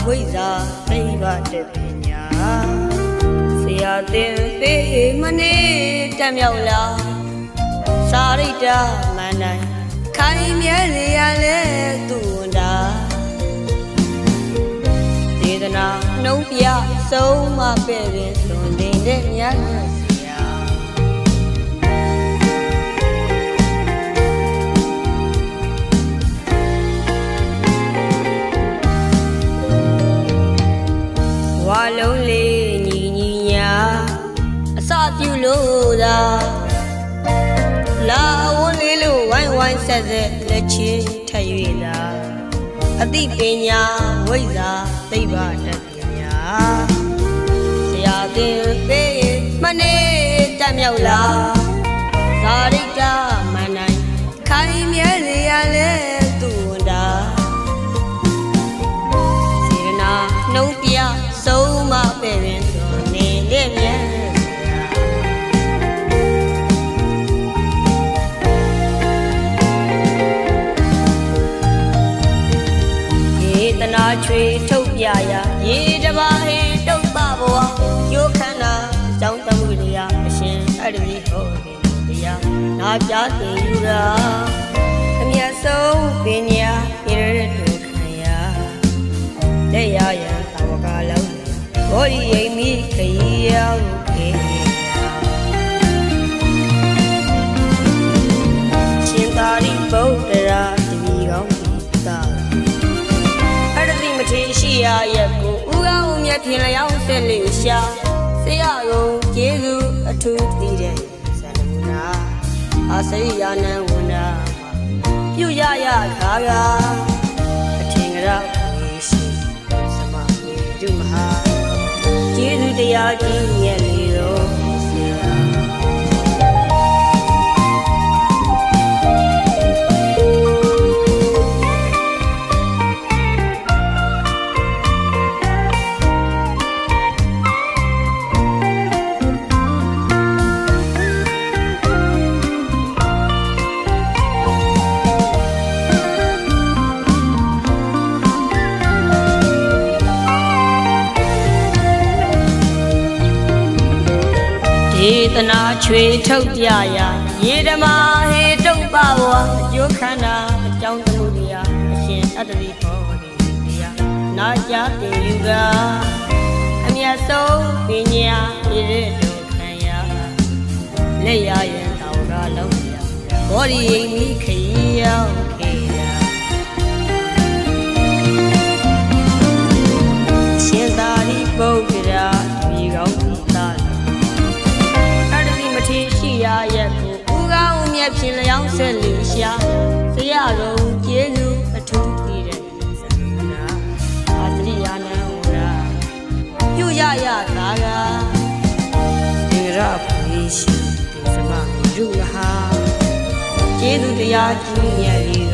ဝိဇ္ဇာသိဗ္ဗတပညာဆရာသင်ပေးမနေတက်မြောက်လာစာရိတ္တမန္တိုင်ခိုင်မြဲနေရလဲသူဝန်တာဒေသနာနှုံးပြဆုံးမပဲ့ရင်သွန်သင်တဲ့မြတ်ဆရာဝါလုံးလေးညီညီညာအစပြုလို့သာလာဝန်းလေးလို့ဝိုင်းဝိုင်းဆက်ဆက်လက်ချင်းထပ်၍သာအသိပညာဝိဇ္ဇာသိဗ္ဗတပညာဆရာသင်ပေးမနေတက်မြောက်လာဇာရိတ္တမန္တိုင်ခိုင်မြဲနေရလဲသူဝန်တာစေရနာနှုံးပြဆုံးမပဲ့ရင်ဆိုနေတဲ့မြတ်တနာချွေထုတ်ပြရာရေတပါဟင်တုတ်ပဘဝရိုးခန္ဓာအကြောင်းတမှုတရားအရှင်အတ္တိဟောဒီတရားနာကြားသိယူရာအမြတ်ဆုံးပညာပြည့်ရတဲ့ခံရလက်ရရသာဝကလုံးဘောဓိယိမိခရီးရောက်ခေရှင်သာရိပုတ္တရာတပည့်ကောင်းသာမထေရှိရရဲ့ကိုဦးကောင်းမြတ်ဖြင့်လျောင်းဆက်လေးရှာဆရာတော်ကျေးဇူးအထူးတည်တဲ့ဇာတမနာအာစိယာနံဝန္ဒာပြုရရခါကအထင်ကရဝေရှိသမမေဒုမဟာကျေးဇူးတရားကြီးမြတ်လေတော်ဆရာဒေသနာချွေထုတ်ပြရာရေဓမာဟေတုတ်ပဘဝအကျိုးခန္ဓာအကြောင်းတမှုတရားအရှင်အတ္တိဟောဒီတရားနာကြားသိယူကအမြတ်ဆုံးပညာပြည့်တဲ့တို့ခံရလက်ရရင်တောင်ကလုံးရဘောဓိယိမိခရီးရောက်ခေရရှင်သာရိပုတ္တရာဒီကောင်းသာရှိရရဲ့ကိုဦးကောင်းမြတ်ဖြင့်လျောင်းဆက်လေးရှာဆရာတော်ကျေးဇူးအထူးတည်တဲ့သံဃာအာသရိယာနံဝရာပြုရရသာကသင်္ကြရဖေးရှိဒီသမမိရုမဟာကျေးဇူးတရားကြီးမြတ်လေး